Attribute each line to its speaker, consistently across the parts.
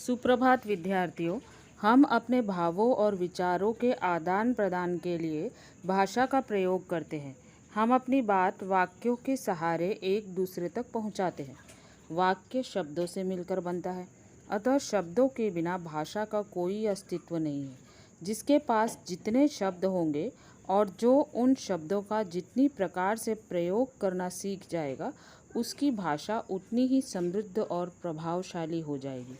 Speaker 1: सुप्रभात विद्यार्थियों। हम अपने भावों और विचारों के आदान प्रदान के लिए भाषा का प्रयोग करते हैं। हम अपनी बात वाक्यों के सहारे एक दूसरे तक पहुंचाते हैं। वाक्य शब्दों से मिलकर बनता है, अतः शब्दों के बिना भाषा का कोई अस्तित्व नहीं है। जिसके पास जितने शब्द होंगे और जो उन शब्दों का जितनी प्रकार से प्रयोग करना सीख जाएगा, उसकी भाषा उतनी ही समृद्ध और प्रभावशाली हो जाएगी।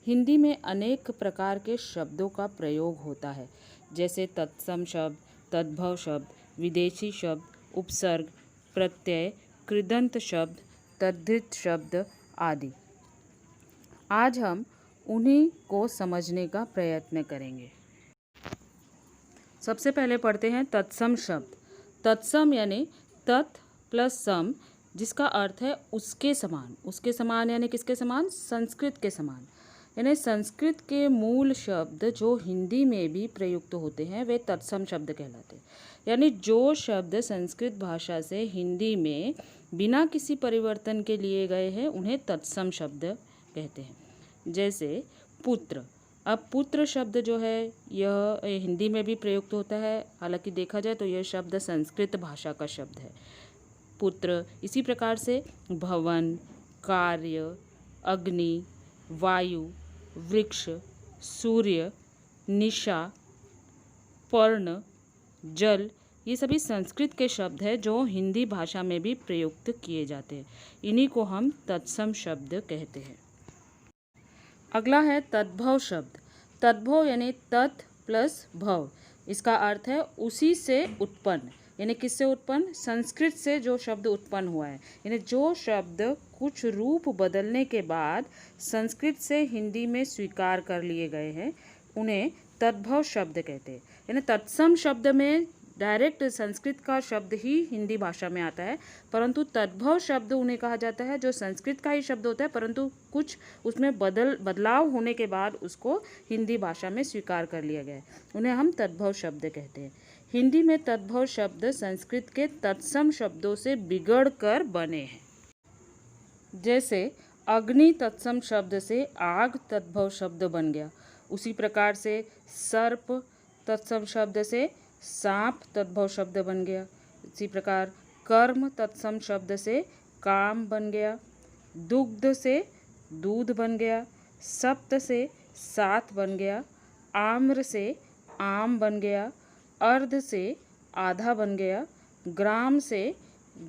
Speaker 1: हिंदी में अनेक प्रकार के शब्दों का प्रयोग होता है, जैसे तत्सम शब्द, तद्भव शब्द, विदेशी शब्द, उपसर्ग, प्रत्यय, कृदंत शब्द, तद्धित शब्द आदि। आज हम उन्हीं को समझने का प्रयत्न करेंगे। सबसे पहले पढ़ते हैं तत्सम शब्द। तत्सम यानी तत् प्लस सम, जिसका अर्थ है उसके समान। उसके समान यानी किसके समान? संस्कृत के समान। यानी संस्कृत के मूल शब्द जो हिंदी में भी प्रयुक्त होते हैं वे तत्सम शब्द कहलाते हैं। यानी जो शब्द संस्कृत भाषा से हिंदी में बिना किसी परिवर्तन के लिए गए हैं उन्हें तत्सम शब्द कहते हैं। जैसे पुत्र। अब पुत्र शब्द जो है यह हिंदी में भी प्रयुक्त होता है, हालांकि देखा जाए तो यह शब्द संस्कृत भाषा का शब्द है पुत्र। इसी प्रकार से भवन, कार्य, अग्नि, वायु, वृक्ष, सूर्य, निशा, पर्ण, जल, ये सभी संस्कृत के शब्द हैं जो हिंदी भाषा में भी प्रयुक्त किए जाते हैं। इन्हीं को हम तत्सम शब्द कहते हैं। अगला है तद्भव शब्द। तद्भव यानी तत् प्लस भव। इसका अर्थ है उसी से उत्पन्न। यानी किससे उत्पन्न? संस्कृत से जो शब्द उत्पन्न हुआ है। यानी जो शब्द कुछ रूप बदलने के बाद संस्कृत से हिंदी में स्वीकार कर लिए गए हैं उन्हें तद्भव शब्द कहते हैं। यानी तत्सम शब्द में डायरेक्ट संस्कृत का शब्द ही हिंदी भाषा में आता है, परंतु तद्भव शब्द उन्हें कहा जाता है जो संस्कृत का ही शब्द होता है, परंतु कुछ उसमें बदलाव होने के बाद उसको हिंदी भाषा में स्वीकार कर लिया गया है, उन्हें हम तद्भव शब्द कहते हैं। हिंदी में तद्भव शब्द संस्कृत के तत्सम शब्दों से बिगड़ कर बने हैं। जैसे अग्नि तत्सम शब्द से आग तद्भव शब्द बन गया, उसी प्रकार से सर्प तत्सम शब्द से सांप तद्भव शब्द बन गया। इसी प्रकार कर्म तत्सम शब्द से काम बन गया, दुग्ध से दूध बन गया, सप्त से सात बन गया, आम्र से आम बन गया, अर्ध से आधा बन गया, ग्राम से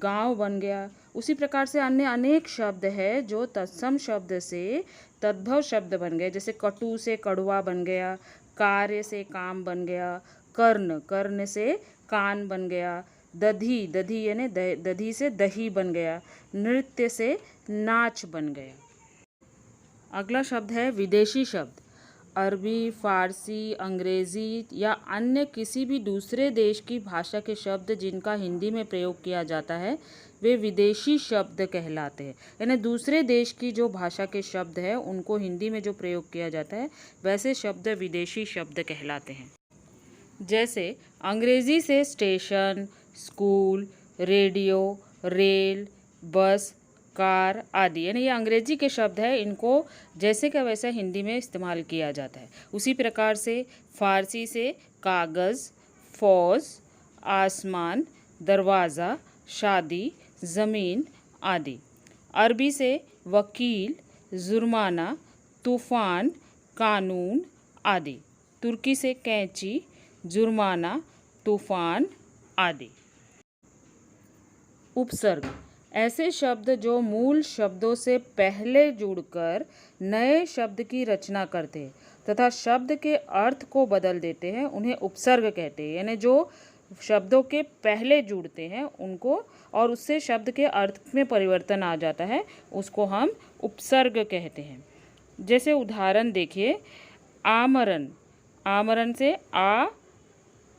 Speaker 1: गांव बन गया। उसी प्रकार से अन्य अनेक शब्द है जो तत्सम शब्द से तद्भव शब्द बन गए। जैसे कटु से कड़वा बन गया, कार्य से काम बन गया, कर्ण से कान बन गया, दधी यानी दधी से दही बन गया, नृत्य से नाच बन गया। अगला शब्द है विदेशी शब्द। अरबी, फारसी, अंग्रेजी या अन्य किसी भी दूसरे देश की भाषा के शब्द जिनका हिंदी में प्रयोग किया जाता है वे विदेशी शब्द कहलाते हैं। यानी दूसरे देश की जो भाषा के शब्द है उनको हिंदी में जो प्रयोग किया जाता है वैसे शब्द विदेशी शब्द कहलाते हैं। जैसे अंग्रेजी से स्टेशन, स्कूल, रेडियो, रेल, बस, कार आदि, यानी ये अंग्रेजी के शब्द है, इनको जैसे का वैसा हिंदी में इस्तेमाल किया जाता है। उसी प्रकार से फारसी से कागज़, फौज, आसमान, दरवाज़ा, शादी, ज़मीन आदि। अरबी से वकील, जुर्माना, तूफ़ान, कानून आदि। तुर्की से कैंची, जुर्माना, तूफ़ान आदि। उपसर्ग ऐसे शब्द जो मूल शब्दों से पहले जुड़कर नए शब्द की रचना करते हैं तथा शब्द के अर्थ को बदल देते हैं उन्हें उपसर्ग कहते हैं। यानी जो शब्दों के पहले जुड़ते हैं उनको और उससे शब्द के अर्थ में परिवर्तन आ जाता है उसको हम उपसर्ग कहते हैं। जैसे उदाहरण देखिए, आमरण। आमरण से आ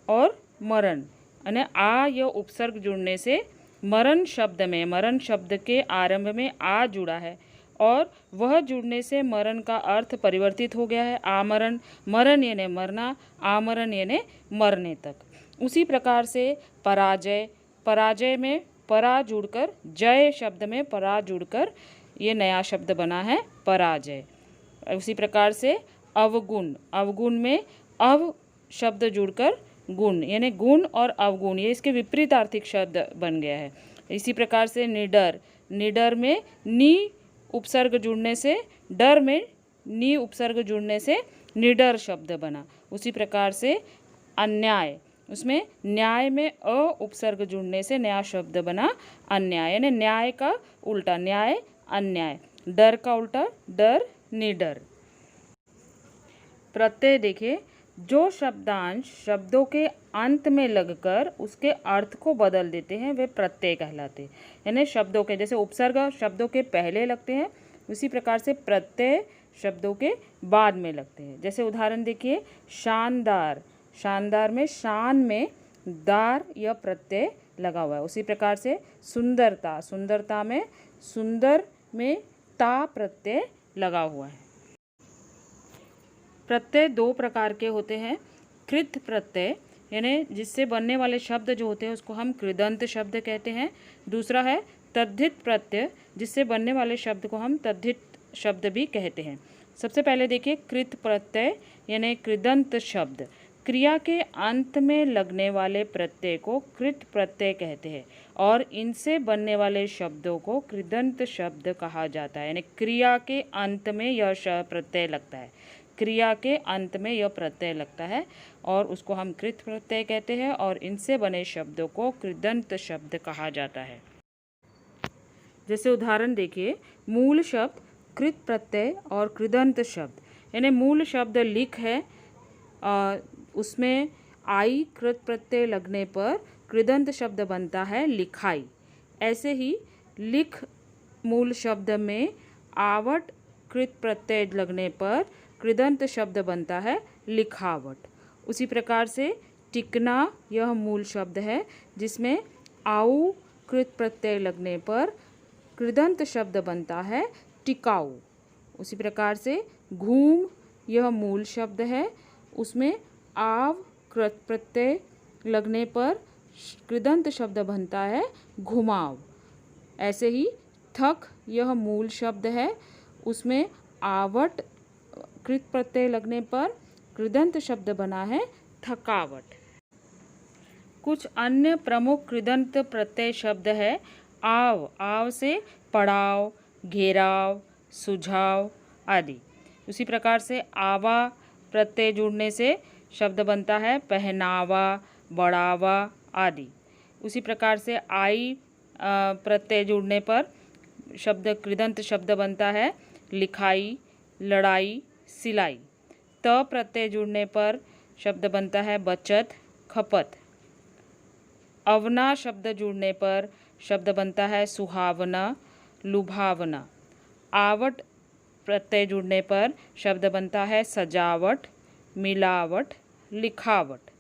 Speaker 1: और मरण, यानी आ या उपसर्ग जुड़ने से मरण शब्द के आरंभ में आ जुड़ा है और वह जुड़ने से मरण का अर्थ परिवर्तित हो गया है। आमरण, मरण यानी मरना, आमरण यानी मरने तक। उसी प्रकार से पराजय। पराजय में परा जुड़कर, जय शब्द में परा जुड़कर ये नया शब्द बना है पराजय। उसी प्रकार से अवगुण, अवगुण में अव शब्द जुड़कर गुण, यानी गुण और अवगुण, ये इसके विपरीत आर्थिक शब्द बन गया है। इसी प्रकार से निडर, निडर में नी उपसर्ग जुड़ने से, डर में नी उपसर्ग जुड़ने से निडर शब्द बना। उसी प्रकार से अन्याय, उसमें न्याय में अ उपसर्ग जुड़ने से नया शब्द बना अन्याय, यानी न्याय का उल्टा न्याय अन्याय। डर का उल्टा डर निडर। प्रत्यय देखिए, जो शब्दांश शब्दों के अंत में लगकर उसके अर्थ को बदल देते हैं वे प्रत्यय कहलाते हैं। यानी शब्दों के, जैसे उपसर्ग शब्दों के पहले लगते हैं, उसी प्रकार से प्रत्यय शब्दों के बाद में लगते हैं। जैसे उदाहरण देखिए, शानदार, शानदार में शान में दार यह प्रत्यय लगा हुआ है। उसी प्रकार से सुंदरता, सुंदरता में सुंदर में ता प्रत्यय लगा हुआ है। प्रत्यय दो प्रकार के होते हैं। कृत प्रत्यय, यानी जिससे बनने वाले शब्द जो होते हैं उसको हम कृदंत शब्द कहते हैं। दूसरा है तद्धित प्रत्यय, जिससे बनने वाले शब्द को हम तद्धित शब्द भी कहते हैं। सबसे पहले देखिए कृत प्रत्यय यानी कृदंत शब्द। क्रिया के अंत में लगने वाले प्रत्यय को कृत प्रत्यय कहते हैं और इनसे बनने वाले शब्दों को कृदंत शब्द कहा जाता है। यानी क्रिया के अंत में यह प्रत्यय लगता है, क्रिया के अंत में यह प्रत्यय लगता है और उसको हम कृत प्रत्यय कहते हैं और इनसे बने शब्दों को कृदंत शब्द कहा जाता है। जैसे उदाहरण देखिए, मूल शब्द, कृत प्रत्यय और कृदंत शब्द। यानी मूल शब्द लिख है, उसमें आई कृत प्रत्यय लगने पर कृदंत शब्द बनता है लिखाई। ऐसे ही लिख मूल शब्द में आवट कृत प्रत्यय लगने पर कृदंत शब्द बनता है लिखावट। उसी प्रकार से टिकना यह मूल शब्द है जिसमें आऊ कृत प्रत्यय लगने पर कृदंत शब्द बनता है टिकाऊ। उसी प्रकार से घूम यह मूल शब्द है, उसमें आव कृत प्रत्यय लगने पर कृदंत शब्द बनता है घुमाव। ऐसे ही थक यह मूल शब्द है, उसमें आवट कृत प्रत्यय लगने पर कृदंत शब्द बना है थकावट। कुछ अन्य प्रमुख कृदंत प्रत्यय शब्द है आव, आव से पड़ाव, घेराव, सुझाव आदि। उसी प्रकार से आवा प्रत्यय जुड़ने से शब्द बनता है पहनावा, बढ़ावा आदि। उसी प्रकार से आई प्रत्यय जुड़ने पर शब्द कृदंत शब्द बनता है लिखाई, लड़ाई, सिलाई। त प्रत्यय जुड़ने पर शब्द बनता है बचत, खपत। अवना शब्द जुड़ने पर शब्द बनता है सुहावना, लुभावना। आवट प्रत्यय जुड़ने पर शब्द बनता है सजावट, मिलावट, लिखावट।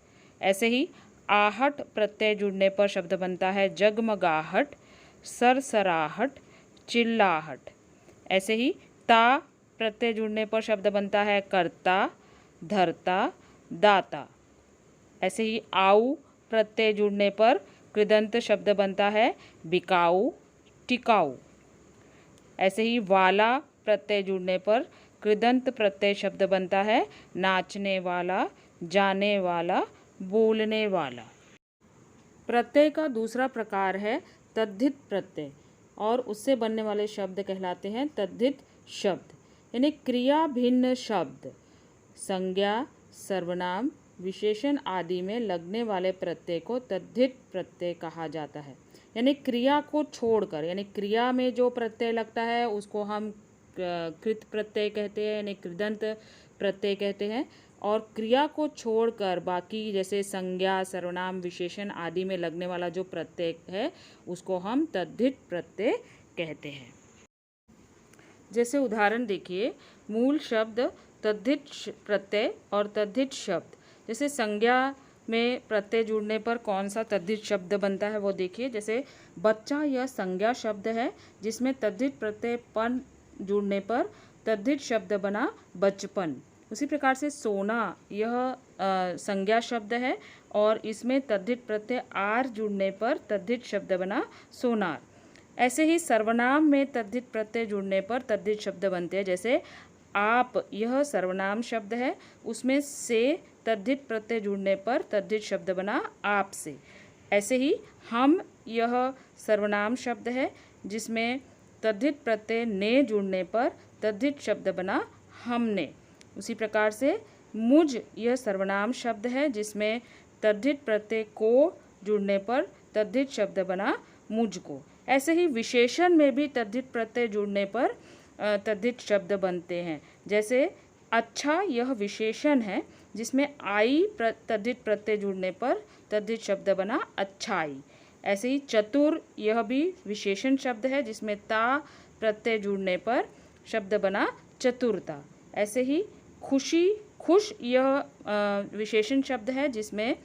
Speaker 1: ऐसे ही आहट प्रत्यय जुड़ने पर शब्द बनता है जगमगाहट, सरसराहट, चिल्लाहट। ऐसे ही ता प्रत्यय जुड़ने पर शब्द बनता है कर्ता, धर्ता, दाता। ऐसे ही आऊ प्रत्यय जुड़ने पर कृदंत शब्द बनता है बिकाऊ, टिकाऊ। ऐसे ही वाला प्रत्यय जुड़ने पर कृदंत प्रत्यय शब्द बनता है नाचने वाला, जाने वाला, बोलने वाला। प्रत्यय का दूसरा प्रकार है तद्धित प्रत्यय और उससे बनने वाले शब्द कहलाते हैं तद्धित शब्द। यानी क्रिया भिन्न शब्द, संज्ञा, सर्वनाम, विशेषण आदि में लगने वाले प्रत्यय को तद्धित प्रत्यय कहा जाता है। यानी क्रिया को छोड़कर, यानी क्रिया में जो प्रत्यय लगता है उसको हम कृत प्रत्यय कहते हैं, यानी कृदंत प्रत्यय कहते हैं। और क्रिया को छोड़कर बाकी जैसे संज्ञा, सर्वनाम, विशेषण आदि में लगने वाला जो प्रत्यय है उसको हम तद्धित प्रत्यय कहते हैं। जैसे उदाहरण देखिए, मूल शब्द, तद्धित प्रत्यय और तद्धित शब्द। जैसे संज्ञा में प्रत्यय जुड़ने पर कौन सा तद्धित शब्द बनता है वो देखिए। जैसे बच्चा यह संज्ञा शब्द है जिसमें तद्धित प्रत्यय पन जुड़ने पर तद्धित शब्द बना बचपन। उसी प्रकार से सोना यह संज्ञा शब्द है और इसमें तद्धित प्रत्यय आर जुड़ने पर तद्धित शब्द बना सोनार। ऐसे ही सर्वनाम में तद्धित प्रत्यय जुड़ने पर तद्धित शब्द बनते हैं। जैसे आप यह सर्वनाम शब्द है, उसमें से तद्धित प्रत्यय जुड़ने पर तद्धित शब्द बना आप से। ऐसे ही हम यह सर्वनाम शब्द है जिसमें तद्धित प्रत्यय ने जुड़ने पर तद्धित शब्द बना हमने। उसी प्रकार से मुझ यह सर्वनाम शब्द है जिसमें तद्धित प्रत्यय को जुड़ने पर तद्धित शब्द बना मुझको। ऐसे ही विशेषण में भी तद्धित प्रत्यय जुड़ने पर तद्धित शब्द बनते हैं। जैसे अच्छा यह विशेषण है जिसमें आई तद्धित प्रत्यय जुड़ने पर तद्धित शब्द बना अच्छाई। ऐसे ही चतुर यह भी विशेषण शब्द है जिसमें ता प्रत्यय जुड़ने पर शब्द बना चतुरता। ऐसे ही खुशी खुश यह विशेषण शब्द है जिसमें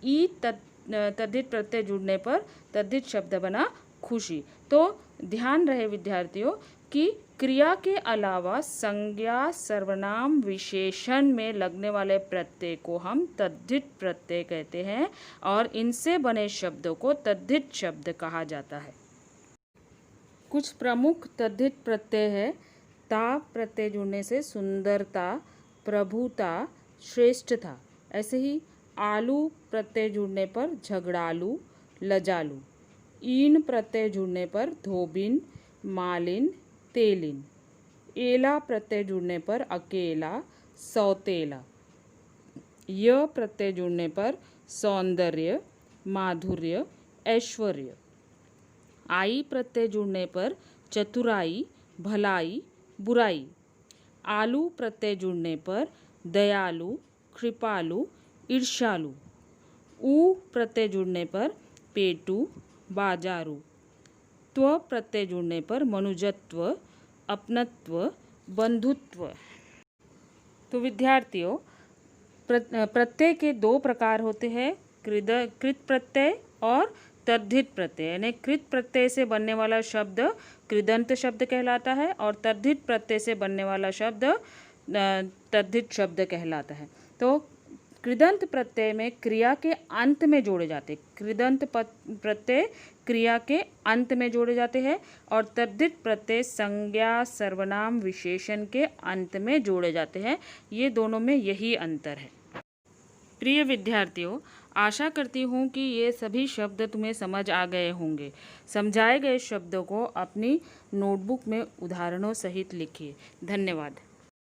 Speaker 1: ई तद्धित प्रत्यय जुड़ने पर तद्धित शब्द बना खुशी। तो ध्यान रहे विद्यार्थियों कि क्रिया के अलावा संज्ञा, सर्वनाम, विशेषण में लगने वाले प्रत्यय को हम तद्धित प्रत्यय कहते हैं और इनसे बने शब्दों को तद्धित शब्द कहा जाता है। कुछ प्रमुख तद्धित प्रत्यय है। ता प्रत्यय जुड़ने से सुंदरता, प्रभुता, श्रेष्ठता। ऐसे ही आलू प्रत्यय जुड़ने पर झगड़ालू, लजालू। ईन प्रत्यय जुड़ने पर धोबिन, मालिन, तेलिन। एला प्रत्यय जुड़ने पर अकेला, सौतेला। य प्रत्यय जुड़ने पर सौंदर्य, माधुर्य, ऐश्वर्य। आई प्रत्यय जुड़ने पर चतुराई, भलाई, बुराई। आलू प्रत्यय जुड़ने पर दयालु, कृपालु, ईर्ष्यालु। ऊ प्रत्यय जुड़ने पर पेटू, बाजारू। त्व प्रत्यय जुड़ने पर मनुजत्व, अपनत्व, बंधुत्व। तो विद्यार्थियों, प्रत्यय के दो प्रकार होते हैं, कृत प्रत्यय और तद्धित प्रत्यय। यानी कृत प्रत्यय से बनने वाला शब्द कृदंत शब्द कहलाता है और तद्धित प्रत्यय से बनने वाला शब्द तद्धित शब्द कहलाता है। तो कृदंत प्रत्यय में क्रिया के अंत में जोड़े जाते, कृदंत प्रत्यय क्रिया के अंत में जोड़े जाते हैं और तद्धित प्रत्यय संज्ञा, सर्वनाम, विशेषण के अंत में जोड़े जाते हैं। ये दोनों में यही अंतर है। प्रिय विद्यार्थियों, आशा करती हूँ कि ये सभी शब्द तुम्हें समझ आ गए होंगे। समझाए गए शब्दों को अपनी नोटबुक में उदाहरणों सहित लिखिए। धन्यवाद।